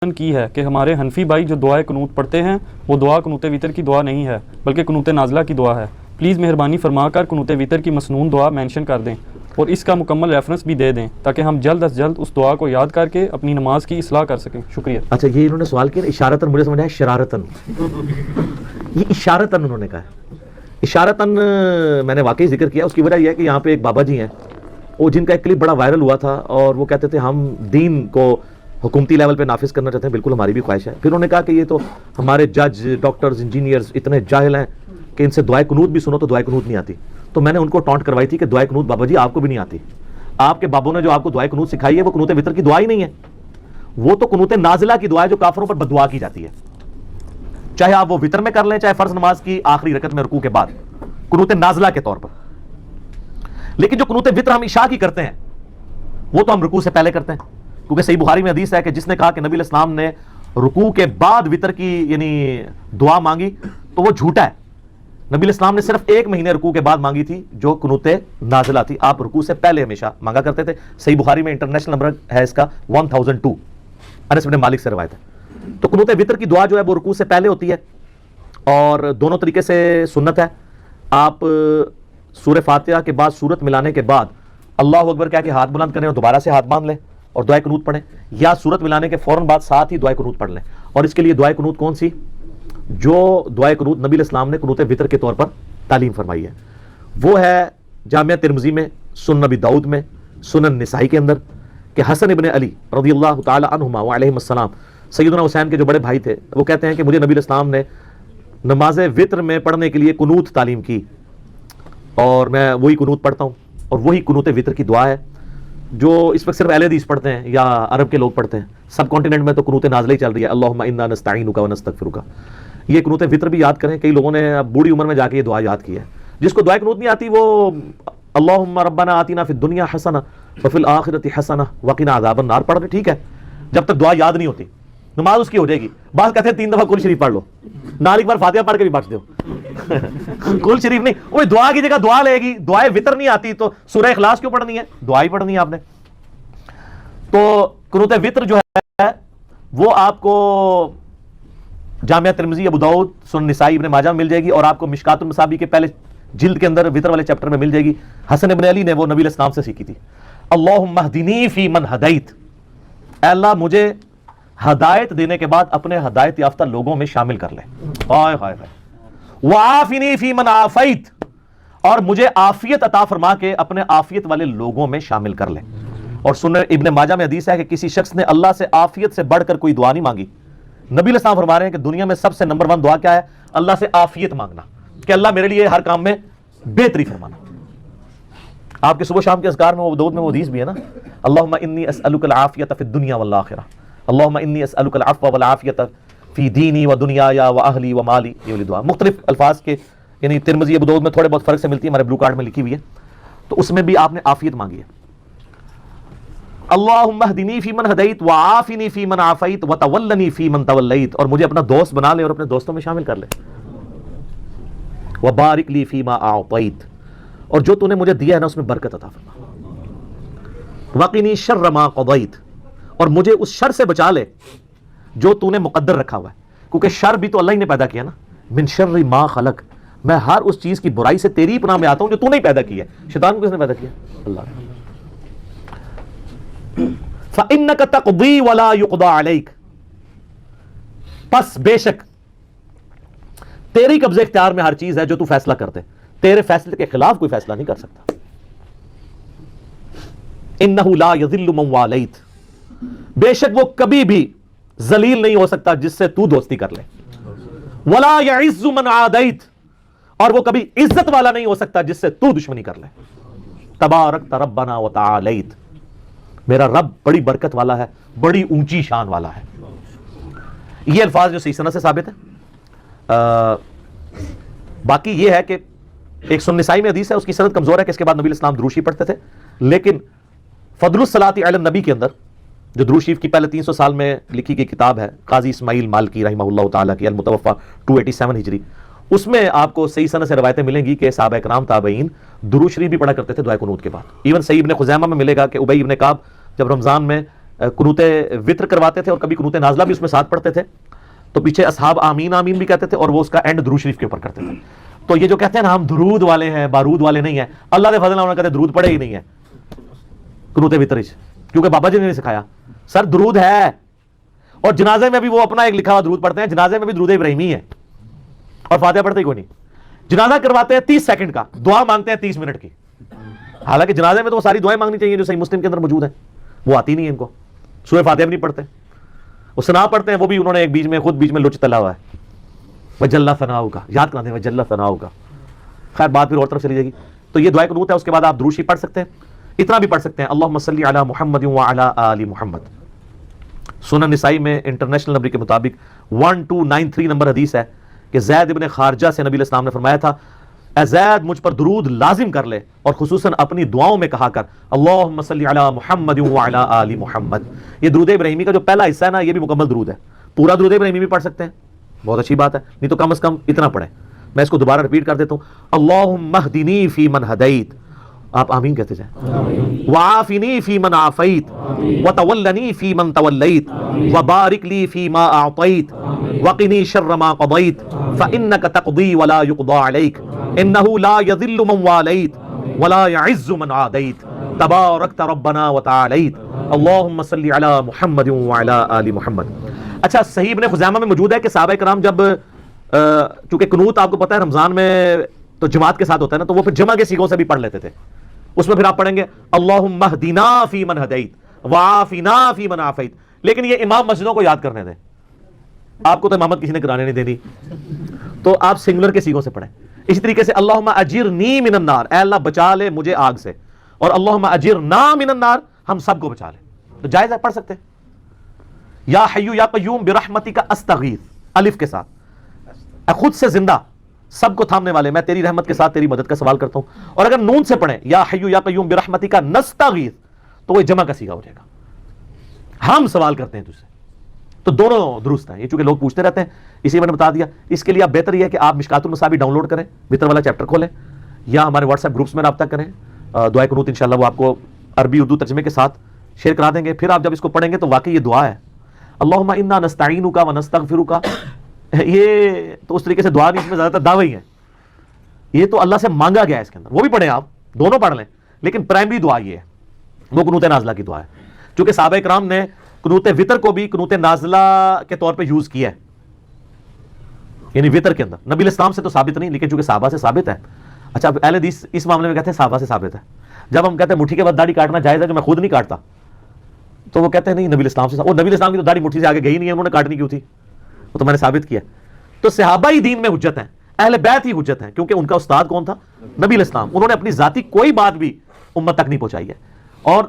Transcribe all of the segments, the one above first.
پسند کی ہے کہ ہمارے حنفی بھائی جو دعائے قنوت پڑھتے ہیں وہ دعا قنوت وتر کی دعا نہیں ہے بلکہ قنوت نازلہ کی دعا ہے. پلیز مہربانی فرما کر قنوت وتر کی مسنون دعا مینشن کر دیں اور اس کا مکمل ریفرنس بھی دے دیں تاکہ ہم جلد از جلد اس دعا کو یاد کر کے اپنی نماز کی اصلاح کر سکیں. شکریہ. اچھا یہ انہوں نے سوال کیا اشارتاً، مجھے سمجھا ہے شرارتاً. یہ اشارتاً انہوں نے کہا ہے. اشارتاً میں نے واقعی ذکر کیا. اس کی وجہ یہ ہے کہ یہاں پہ ایک بابا جی ہیں وہ جن کا ایک کلپ بڑا وائرل ہوا تھا اور وہ کہتے تھے ہم دین کو حکومتی لیول پہ نافذ کرنا چاہتے ہیں. بالکل ہماری بھی خواہش ہے. پھر انہوں نے کہا کہ یہ تو ہمارے جج، ڈاکٹرز، انجینئرز اتنے جاہل ہیں کہ ان سے دعائے قنوت بھی سنو تو دعائے قنوت نہیں آتی. تو میں نے ان کو ٹانٹ کروائی تھی کہ دعائے قنوت بابا جی آپ کو بھی نہیں آتی. آپ کے بابوں نے جو آپ کو دعائے قنوت سکھائی ہے وہ قنوت وتر کی دعا ہی نہیں ہے، وہ تو قنوت نازلہ کی دعا ہے جو کافروں پر بددعا کی جاتی ہے. چاہے آپ وہ وتر میں کر لیں چاہے فرض نماز کی آخری رکعت میں رکوع کے بعد، قنوت نازلہ کے طور پر. لیکن جو قنوت وتر ہم عشاء کی کرتے ہیں وہ تو ہم رکوع سے پہلے کرتے ہیں، کیونکہ صحیح بخاری میں حدیث ہے کہ جس نے کہا کہ نبی علیہ السلام نے رکوع کے بعد وتر کی یعنی دعا مانگی تو وہ جھوٹا ہے. نبی علیہ السلام نے صرف ایک مہینے رکوع کے بعد مانگی تھی جو قنوت نازلہ تھی. آپ رکوع سے پہلے ہمیشہ مانگا کرتے تھے. صحیح بخاری میں انٹرنیشنل نمبر ہے اس کا 1002، انس بن مالک سے روایت ہے. تو قنوت وتر کی دعا جو ہے وہ رکوع سے پہلے ہوتی ہے اور دونوں طریقے سے سنت ہے. آپ سورہ فاتحہ کے بعد سورت ملانے کے بعد اللہ اکبر کہہ کے ہاتھ بلند کریں اور دوبارہ سے ہاتھ باندھ لیں اور دعائے قنوت پڑھیں، یا سورت ملانے کے فوراً بعد ساتھ ہی دعائے قنوت پڑھ لیں. اور اس کے لیے دعائے قنوت کون سی؟ جو دعائے قنوت نبی علیہ السلام نے قنوت وتر کے طور پر تعلیم فرمائی ہے وہ ہے جامعہ ترمذی میں، سنن نبی داؤد میں، سنن نسائی کے اندر کہ حسن ابن علی رضی اللہ تعالی عنہما وعلیہم السلام، سیدنا حسین کے جو بڑے بھائی تھے، وہ کہتے ہیں کہ مجھے نبی علیہ السلام نے نماز وتر میں پڑھنے کے لیے قنوت تعلیم کی اور میں وہی قنوت پڑھتا ہوں اور وہی قنوت وتر کی دعا ہے جو اس وقت صرف اہل حدیث پڑھتے ہیں یا عرب کے لوگ پڑھتے ہیں. سب کانٹیننٹ میں تو قنوت نازلہ ہی چل رہی ہے، اللہم انا نستعینک ونستغفرک. یہ قنوت وتر بھی یاد کریں. کئی لوگوں نے بوڑھی عمر میں جا کے یہ دعا یاد کی ہے. جس کو دعائے قنوت نہیں آتی وہ اللہم ربنا آتنا فی الدنیا حسنہ وفی الآخرۃ حسنہ وقنا عذاب النار پڑھ رہے، ٹھیک ہے، جب تک دعا یاد نہیں ہوتی نماز اس کی ہو جائے گی. بعض کہتے ہیں 3 دفعہ کل شریف پڑھ لو، نال ایک بار فاتحہ پڑھ کے بھی بخش دو. کل شریف نہیں، وہ دعا کی جگہ دعا لے گی. دعائے وتر نہیں آتی تو سورہ اخلاص کیوں پڑھنی ہے؟ دعا ہی پڑھنی ہے آپ نے. تو قنوت وتر جو ہے وہ آپ کو جامعہ ترمذی، ابو داؤد، سنن نسائی، ابن ماجہ میں مل جائے گی اور آپ کو مشکات المصابیح کے پہلے جلد کے اندر وتر والے چیپٹر میں مل جائے گی. حسن ابن علی نے وہ نبی علیہ السلام سے سیکھی تھی. اللہم اہدنی فی من ہدیت، اے اللہ مجھے ہدایت دینے کے بعد اپنے ہدایت یافتہ لوگوں میں شامل کر لے. ہائے ہائے ہائے. وعافنی فی من عافیت، اور مجھے عافیت عطا فرما کے اپنے عافیت والے لوگوں میں شامل کر لے. اور سنن ابن ماجہ میں حدیث ہے کہ کسی شخص نے اللہ سے عافیت سے بڑھ کر کوئی دعا نہیں مانگی. نبی علیہ السلام فرما رہے ہیں کہ دنیا میں سب سے نمبر 1 دعا کیا ہے؟ اللہ سے عافیت مانگنا، کہ اللہ میرے لیے ہر کام میں بہتری فرمانا. آپ کے صبح شام کے اذکار میں وہ دعوت میں وہ حدیث بھی ہے نا، اللہم انی اسألک العافیۃ فی الدنیا والآخرہ، اللہم انی اسألک العفو والعافیۃ فی دینی و دنیایا و اہلی و مالی. یہ والی دعا مختلف الفاظ کے یعنی ترمذی، ابو داؤد میں تھوڑے بہت فرق سے ملتی ہے، ہمارے بلو کارڈ میں لکھی ہوئی ہے، تو اس میں بھی آپ نے عافیت مانگی ہے. اللہم اہدنی فی من ہدیت وعافنی فی من عافیت وتولنی فی من تولیت، اور مجھے اپنا دوست بنا لے اور اپنے دوستوں میں شامل کر لے. وبارک لی فیما اعطیت، اور جو تو نے مجھے دیا ہے نا اس میں برکت عطا فرما. وقنی شر ما قضیت، اور مجھے اس شر سے بچا لے جو تو نے مقدر رکھا ہوا ہے، کیونکہ شر بھی تو اللہ ہی نے پیدا کیا نا. من شر ما خلق، میں ہر اس چیز کی برائی سے تیری پناہ میں آتا ہوں جو تو نے پیدا کی ہے. شیطان کو کس نے پیدا کیا؟ اللہ نے. فَإِنَّكَ تَقْضِي وَلَا يُقْضَى عَلَيْكَ، پس بے شک تیری قبضے اختیار میں ہر چیز ہے جو تو فیصلہ کرتے، تیرے فیصلے کے خلاف کوئی فیصلہ نہیں کر سکتا. إِنَّهُ لَا يَذِلُّ مَنْ وَالَيْتَ، بے شک وہ کبھی بھی ذلیل نہیں ہو سکتا جس سے تو دوستی کر لے. وَلَا يَعِزُّ مَنْ عَادَيْتَ، اور وہ کبھی عزت والا نہیں ہو سکتا جس سے تو دشمنی کر لے. تبارکت ربنا وتعالیت، میرا رب بڑی برکت والا ہے، بڑی اونچی شان والا ہے. یہ الفاظ جو صحیح سند سے ثابت ہے. باقی یہ ہے کہ ایک سنن نسائی میں حدیث ہے، اس کی سند کمزور ہے کہ اس کے بعد نبی علیہ السلام درود شریف پڑھتے تھے، لیکن فضل الصلاۃ علی النبی کے اندر جو درود شریف کی پہلے 300 سال میں لکھی گئی کتاب ہے قاضی اسماعیل مالکی رحمہ اللہ تعالیٰ کی، المتوفى 287 ہجری، اس میں آپ کو صحیح سند سے روایتیں ملیں گی کہ صحابہ کرام تابعین درود شریف بھی پڑھا کرتے تھے دعائے قنوت کے بعد. ایون صحیح ابن خزیمہ میں ملے گا کہ ابی ابن کعب جب رمضان میں قنوت وطر کرواتے تھے اور کبھی قنوت نازلہ بھی اس میں ساتھ پڑھتے تھے، تو پیچھے اصحاب آمین آمین بھی کہتے تھے اور وہ اس کا اینڈ درود شریف کے اوپر کرتے تھے. تو یہ جو کہتے ہیں نا ہم درود والے ہیں بارود والے نہیں ہیں، اللہ کے فضل انہوں نے کہتے درود پڑھے ہی نہیں ہے قنوت وطر، کیونکہ بابا جی نے نہیں سکھایا. سر درود ہے، اور جنازے میں بھی وہ اپنا ایک لکھا ہوا درود پڑھتے ہیں، جنازے میں بھی درود ابراہیمی ہے اور فاتحہ پڑھتے ہی کوئی نہیں. جنازہ کرواتے ہیں 30 سیکنڈ کا، دعا مانگتے ہیں 30 منٹ کی. حالانکہ جنازے میں تو وہ ساری دعائیں مانگنی چاہیے جو صحیح مسلم کے اندر موجود ہیں، وہ آتی نہیں ہے ان کو. سورہ فاتحہ بھی نہیں پڑھتے، وہ ثنا پڑھتے ہیں، وہ بھی انہوں نے ایک خود بیچ میں لچ تلا ہوا ہے، وجل ثناؤ کا، یاد کراتے ہیں وجل ثناؤ کا. خیر بات پھر اور طرف چلی جائے گی. تو یہ دعائے قنوت ہے. اس کے بعد آپ درود شریف پڑھ سکتے ہیں، اتنا بھی پڑھ سکتے ہیں اللہم صلی علی محمد وعلی آل محمد. سنن نسائی میں انٹرنیشنل نمبر کے مطابق 1293 نمبر حدیث ہے کہ زید ابن خارجہ سے نبی علیہ السلام نے فرمایا تھا، اے زید مجھ پر درود لازم کر لے اور خصوصاً اپنی دعاؤں میں کہا کر اللہم صلی علی محمد وعلی آل محمد. یہ درود ابراہیمی کا جو پہلا حصہ ہے نا، یہ بھی مکمل درود ہے. پورا درود ابراہیمی بھی پڑھ سکتے ہیں، بہت اچھی بات ہے، نہیں تو کم از کم اتنا پڑھیں. میں اس کو دوبارہ ریپیٹ کر دیتا ہوں، اللہم اہدنی فی من ہدیت، آپ آمین کہتے جائیں، وعافنی فی من عافیت، وتولنی فی من تولیت، وبارک لی فی ما اعطیت، وقنی شر ما قضیت، فانک تقضی ولا یقضی علیک، انہ لا یذل من والیت ولا یعز من عادیت، تبارکت ربنا وتعالیت، اللہم صلی علی محمد وعلی آل محمد. اچھا، صحیح ابن خزیمہ میں موجود ہے کہ صحابہ کرام جب چونکہ قنوت آپ کو پتہ ہے رمضان میں تو جماعت کے ساتھ ہوتا ہے نا، تو وہ پھر جمع کے سیغوں سے بھی پڑھ لیتے تھے. اس میں پھر آپ پڑھیں گے اللہم اہدنا فی من ہدیت وعافنا فی من عافیت. لیکن یہ امام مسجدوں کو یاد کرنے دیں، آپ کو تو امامت کسی نے کرانے نہیں دینی، تو آپ سنگولر کے سیغوں سے پڑھیں. اسی طریقے سے اللہم اجرنی من النار، اے اللہ بچا لے مجھے آگ سے، اور اللہم اجرنا من النار، ہم سب کو بچا لے. تو جائز ہے، پڑھ سکتے ہیں. یا حیو یا قیوم برحمتک استغیث، الف کے ساتھ، اے خود سے زندہ سب کو تھامنے والے، میں تیری رحمت کے ساتھ تیری مدد کا سوال کرتا ہوں. اور اگر نون سے پڑھیں یا حیو یا قیوم برحمتک نستغیث، تو وہ جمع کا صیغہ ہو جائے گا، ہم سوال کرتے ہیں تجھ سے. تو دونوں درست ہیں. یہ چونکہ لوگ پوچھتے رہتے ہیں اسی میں نے بتا دیا. اس کے لیے آپ بہتر یہ ہے کہ آپ مشکات المصابیح ڈاؤن لوڈ کریں، وطر والا چیپٹر کھولیں، یا ہمارے واٹس ایپ گروپس میں رابطہ کریں. دعائے قنوت انشاءاللہ وہ آپ کو عربی اردو ترجمے کے ساتھ شیئر کرا دیں گے. پھر آپ جب اس کو پڑھیں گے تو واقعی یہ دعا ہے، اللہم انا نستعینک ونستغفرک. یہ تو اس طریقے سے دعا نہیں، اس میں زیادہ تر دعوے ہی ہیں. یہ تو اللہ سے مانگا گیا ہے اس کے اندر، وہ بھی پڑھیں، آپ دونوں پڑھ لیں، لیکن پرائمری دعا یہ ہے، وہ قنوت نازلہ کی دعا ہے. چونکہ صحابہ کرام نے قنوت وطر کو بھی قنوت نازلہ کے طور پہ یوز کیا ہے، یعنی وطر کے اندر. نبی علیہ السلام سے تو ثابت نہیں، لیکن چونکہ صحابہ سے ثابت ہے. اچھا، اہل حدیث اس معاملے میں کہتے ہیں صحابہ سے ثابت ہے. جب ہم کہتے ہیں مٹھی کے بعد داڑھی کاٹنا جائز ہے، جو میں خود نہیں کاٹتا، تو وہ کہتے ہیں نہیں نبی علیہ السلام سے، وہ نبی علیہ السلام کی تو داڑھی مٹھی سے آگے گئی نہیں ہے، انہوں نے کاٹنی کیوں تھی؟ وہ تو میں نے ثابت کیا. تو صحابہ ہی دین میں حجت ہیں، اہل بیت ہی حجت ہیں، کیونکہ ان کا استاد کون تھا؟ نبی علیہ السلام. انہوں نے اپنی ذاتی کوئی بات بھی امت تک نہیں پہنچائی ہے. اور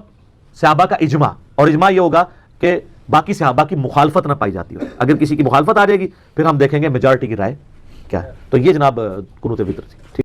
صحابہ کا اجماع، اور اجماع یہ ہوگا کہ باقی صحابہ کی مخالفت نہ پائی جاتی ہو. اگر کسی کی مخالفت آ جائے گی پھر ہم دیکھیں گے میجارٹی کی رائے کیا ہے. تو یہ جناب قنوت وطر تھی.